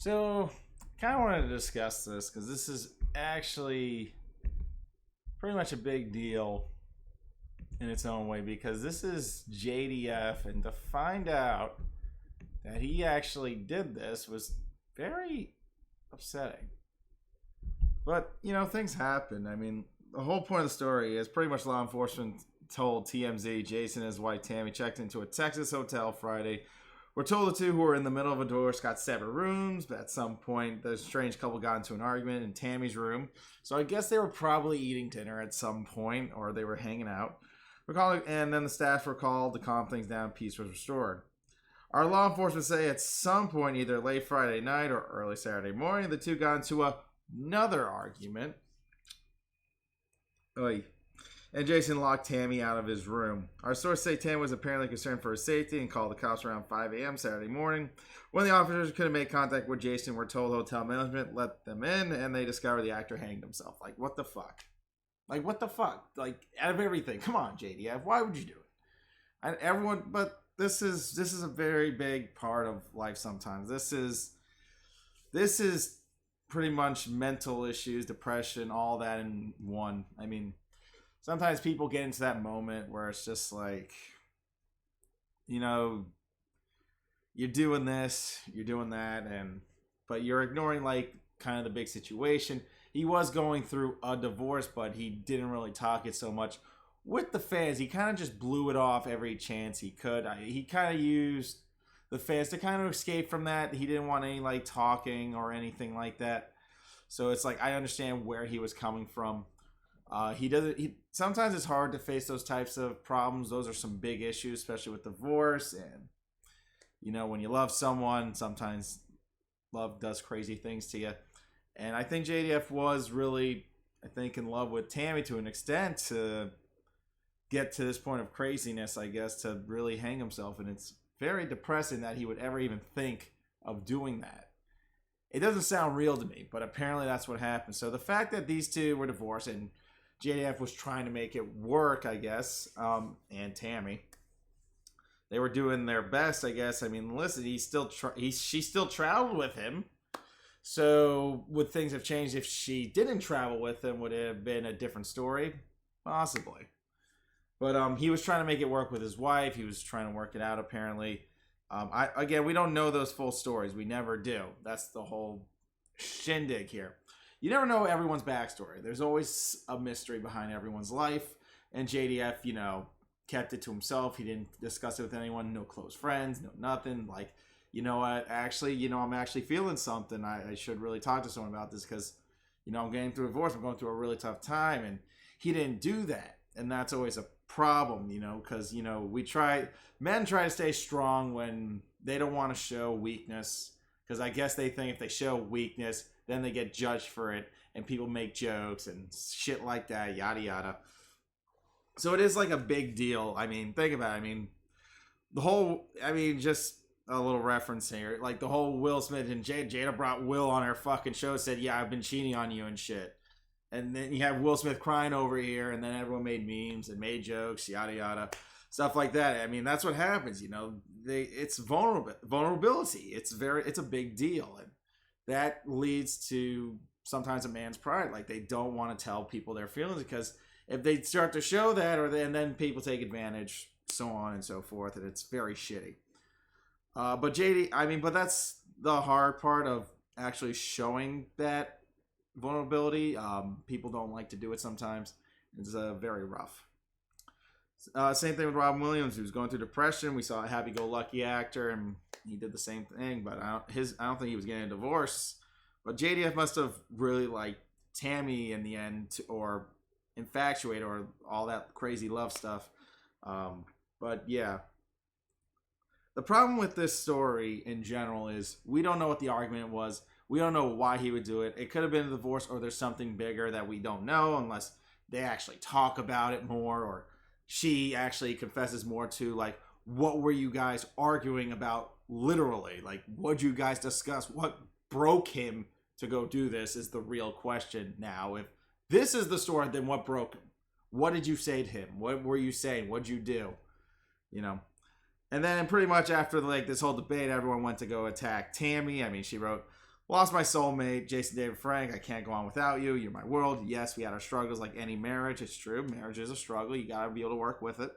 So, kind of wanted to discuss this because this is actually pretty much a big deal in its own way because this is JDF, and to find out that he actually did this was very upsetting. But, things happen. I mean, the whole point of the story is pretty much law enforcement told TMZ Jason and his wife Tammy checked into a Texas hotel Friday. We're told the two who were in the middle of a divorce got separate rooms, but at some point the strange couple got into an argument in Tammy's room. So I guess they were probably eating dinner at some point, or they were hanging out. And then the staff were called to calm things down. Peace was restored. Our law enforcement say at some point, either late Friday night or early Saturday morning, the two got into another argument. Oy. And Jason locked Tammy out of his room. Our sources say Tammy was apparently concerned for her safety and called the cops around 5 a.m. Saturday morning. When the officers couldn't make contact with Jason, we're told hotel management let them in, and they discovered the actor hanged himself. Like, what the fuck? What the fuck? Like, out of everything. Come on, JDF. Why would you do it? But this is a very big part of life sometimes. This is pretty much mental issues, depression, all that in one. I mean, sometimes people get into that moment where it's just like, you're doing this, you're doing that, but you're ignoring kind of the big situation. He was going through a divorce, but he didn't really talk it so much with the fans. He kind of just blew it off every chance he could. He kind of used the fans to kind of escape from that. He didn't want any talking or anything like that. So it's I understand where he was coming from. Sometimes it's hard to face those types of problems. Those are some big issues, especially with divorce. And, when you love someone, sometimes love does crazy things to you. And I think JDF was really, in love with Tammy to an extent to get to this point of craziness, I guess, to really hang himself. And it's very depressing that he would ever even think of doing that. It doesn't sound real to me, but apparently that's what happened. So the fact that these two were divorced and JDF was trying to make it work, I guess, and Tammy, they were doing their best, I guess. I mean, listen, she still traveled with him. So would things have changed if she didn't travel with him? Would it have been a different story? Possibly. But he was trying to make it work with his wife. He was trying to work it out, apparently. We don't know those full stories. We never do. That's the whole shindig here. You never know everyone's backstory. There's always a mystery behind everyone's life. And JDF, kept it to himself. He didn't discuss it with anyone. No close friends. No nothing. What? Actually, I'm actually feeling something. I should really talk to someone about this because, I'm getting through a divorce. I'm going through a really tough time. And he didn't do that. And that's always a problem, because, men try to stay strong when they don't want to show weakness. Because I guess they think if they show weakness, then they get judged for it, and people make jokes and shit like that, yada yada. So it is a big deal. I mean, think about it. Just a little reference here. The whole Will Smith and Jada brought Will on her fucking show, said, yeah, I've been cheating on you and shit. And then you have Will Smith crying over here, and then everyone made memes and made jokes, yada yada. Stuff like that. I mean, that's what happens, it's vulnerability. It's a big deal. And that leads to sometimes a man's pride. They don't want to tell people their feelings because if they start to show that, and then people take advantage, so on and so forth, and it's very shitty. But that's the hard part of actually showing that vulnerability. People don't like to do it sometimes. It's very rough. Same thing with Robin Williams, who's going through depression. We saw a happy-go-lucky actor, and he did the same thing. But I don't think he was getting a divorce. But JDF must have really liked Tammy in the end, or infatuated, or all that crazy love stuff. But yeah, the problem with this story in general is we don't know what the argument was. We don't know why he would do it. It could have been a divorce, or there's something bigger that we don't know unless they actually talk about it more, or she actually confesses more to what were you guys arguing about literally? What'd you guys discuss? What broke him to go do this is the real question now. If this is the story, then what broke him? What did you say to him? What were you saying? What'd you do? And then pretty much after this whole debate, everyone went to go attack Tammy. I mean, she wrote, Lost my soulmate, Jason David Frank. I can't go on without you. You're my world. Yes, we had our struggles like any marriage. It's true. Marriage is a struggle. You got to be able to work with it.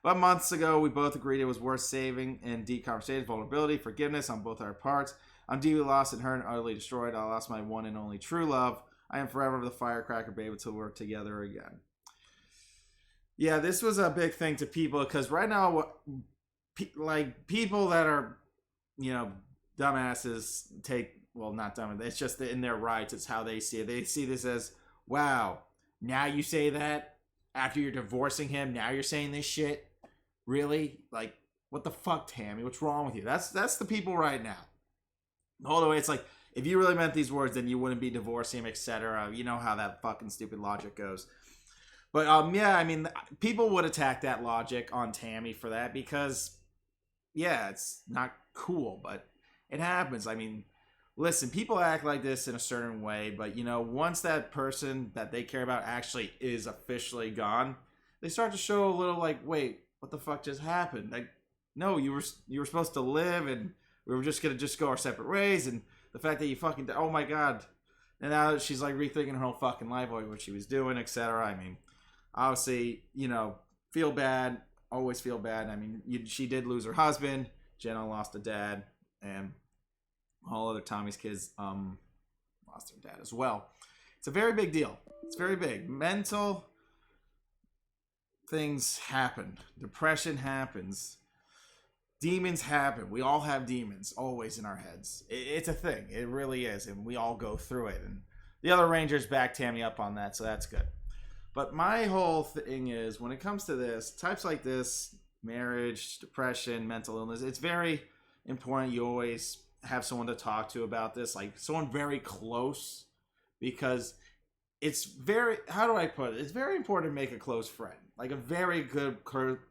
But months ago, we both agreed it was worth saving in deep conversations, vulnerability, forgiveness on both our parts. I'm deeply lost and hurt and utterly destroyed. I lost my one and only true love. I am forever the firecracker babe until we work together again. Yeah, this was a big thing to people because right now, like people that are, dumbasses not dumb. It's just in their rights. It's how they see it. They see this as, wow, now you say that after you're divorcing him. Now you're saying this shit. Really? Like, what the fuck, Tammy? What's wrong with you? That's the people right now. All the way, it's like, if you really meant these words, then you wouldn't be divorcing him, etc. You know how that fucking stupid logic goes. But, yeah, I mean, people would attack that logic on Tammy for that because, yeah, it's not cool, but it happens. I mean, listen, people act like this in a certain way, but, once that person that they care about actually is officially gone, they start to show a little like, wait, what the fuck just happened? Like, no, you were supposed to live, and we were just gonna go our separate ways, and the fact that you fucking, oh my god, and now she's like rethinking her whole fucking life, like what she was doing, etc. I mean, obviously, feel bad, always feel bad. I mean, she did lose her husband, Jenna lost a dad, and all other Tommy's kids lost their dad as well. It's a very big deal. It's very big. Mental things happen. Depression happens. Demons happen. We all have demons always in our heads. It's a thing. It really is. And we all go through it. And the other Rangers backed Tammy up on that, so that's good. But my whole thing is, when it comes to this, types like this, marriage, depression, mental illness, it's very important you always have someone to talk to about this, like someone very close, because it's very, how do I put it? It's very important to make a close friend, like a very good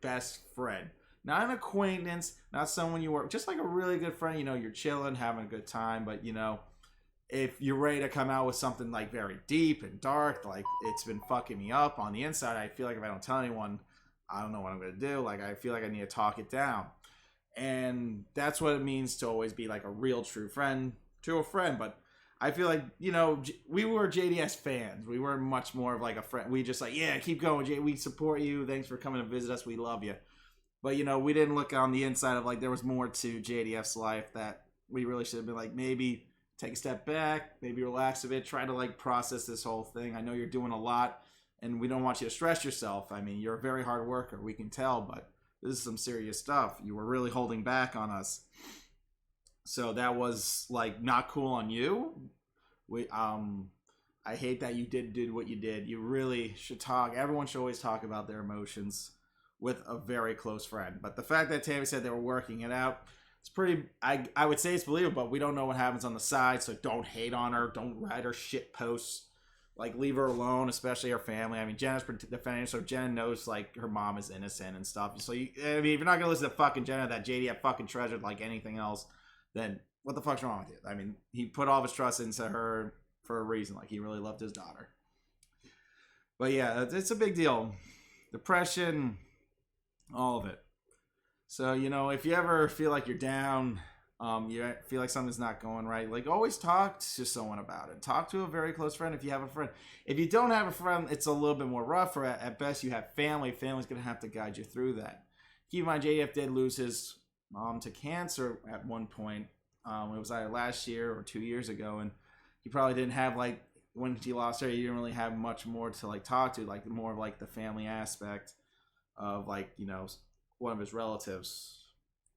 best friend, not an acquaintance, not someone you work, just like a really good friend. You're chilling, having a good time, but if you're ready to come out with something like very deep and dark, like it's been fucking me up on the inside, I feel like if I don't tell anyone, I don't know what I'm gonna do. Like, I feel like I need to talk it down. And that's what it means to always be like a real true friend to a friend. But I feel like, we were JDS fans. We were much more of like a friend. We just like, yeah, keep going, Jay. We support you. Thanks for coming to visit us. We love you. But, we didn't look on the inside of like there was more to JDF's life that we really should have been like, maybe take a step back, maybe relax a bit, try to like process this whole thing. I know you're doing a lot and we don't want you to stress yourself. I mean, you're a very hard worker. We can tell, but this is some serious stuff. You were really holding back on us. So that was like not cool on you. I hate that you did what you did. You really should talk. Everyone should always talk about their emotions with a very close friend. But the fact that Tammy said they were working it out, it's pretty, I would say it's believable, but we don't know what happens on the side. So don't hate on her. Don't write her shit posts. Like, leave her alone, especially her family. I mean, Jenna's defending her, so Jenna knows, like, her mom is innocent and stuff. So, if you're not going to listen to fucking Jenna, that JDF fucking treasured like anything else, then what the fuck's wrong with you? I mean, he put all of his trust into her for a reason. Like, he really loved his daughter. But, yeah, it's a big deal. Depression, all of it. So, if you ever feel like you're down, you feel like something's not going right, like, always talk to someone about it. Talk to a very close friend if you have a friend. If you don't have a friend, it's a little bit more rough, or at best you have family. Family's going to have to guide you through that. Keep in mind, JDF did lose his mom to cancer at one point. It was either last year or 2 years ago, and he probably didn't have, like, when he lost her, he didn't really have much more to, like, talk to, like, more of, like, the family aspect of, like, one of his relatives,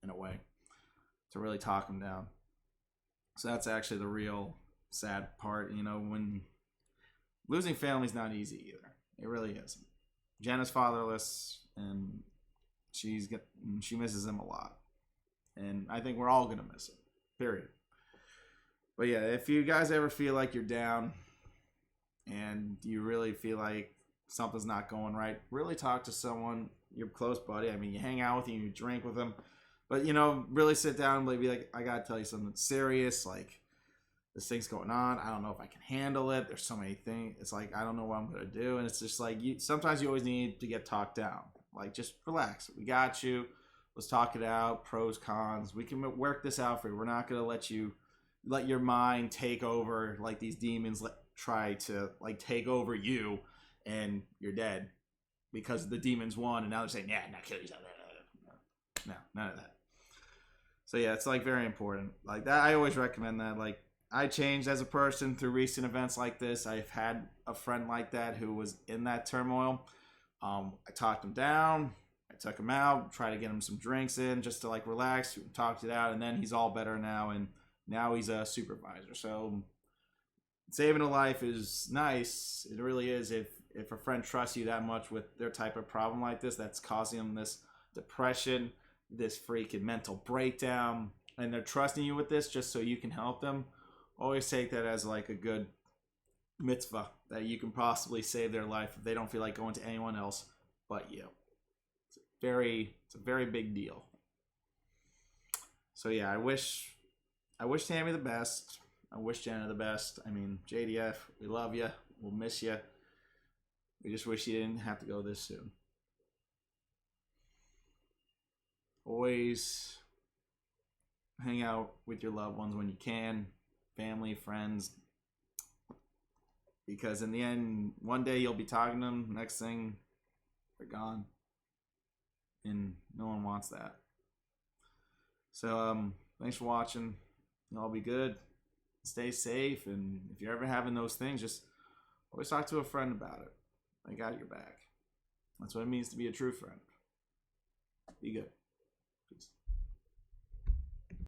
in a way, to really talk him down. So that's actually the real sad part. When losing family's not easy either. It really isn't. Jenna's fatherless, and she misses him a lot. And I think we're all gonna miss him. Period. But yeah, if you guys ever feel like you're down and you really feel like something's not going right, really talk to someone, your close buddy. I mean, you hang out with him, you drink with him. But, really sit down and be like, I got to tell you something serious. Like, this thing's going on. I don't know if I can handle it. There's so many things. It's like, I don't know what I'm going to do. And it's just like, sometimes you always need to get talked down. Like, just relax. We got you. Let's talk it out. Pros, cons. We can work this out for you. We're not going to let you, let your mind take over, like these demons try to like take over you, and you're dead because the demons won, and now they're saying, yeah, not kill yourself. No, none of that. So yeah, it's like very important. Like that, I always recommend that. Like I changed as a person through recent events like this. I've had a friend like that who was in that turmoil. I talked him down. I took him out, tried to get him some drinks in just to like relax, talked it out, and then he's all better now, and now he's a supervisor. So saving a life is nice. It really is. If a friend trusts you that much with their type of problem like this, that's causing them this depression, this freaking mental breakdown, and they're trusting you with this just so you can help them, always take that as like a good mitzvah that you can possibly save their life if they don't feel like going to anyone else but you. It's a very big deal. So yeah, I wish Tammy the best. I wish Jenna the best. I mean, JDF, we love you. We'll miss you. We just wish you didn't have to go this soon. Always hang out with your loved ones when you can, family, friends, because in the end, one day you'll be talking to them, next thing, they're gone, and no one wants that. So thanks for watching. Y'all be good, stay safe, and if you're ever having those things, just always talk to a friend about it. I got your back. That's what it means to be a true friend. Be good. Peace.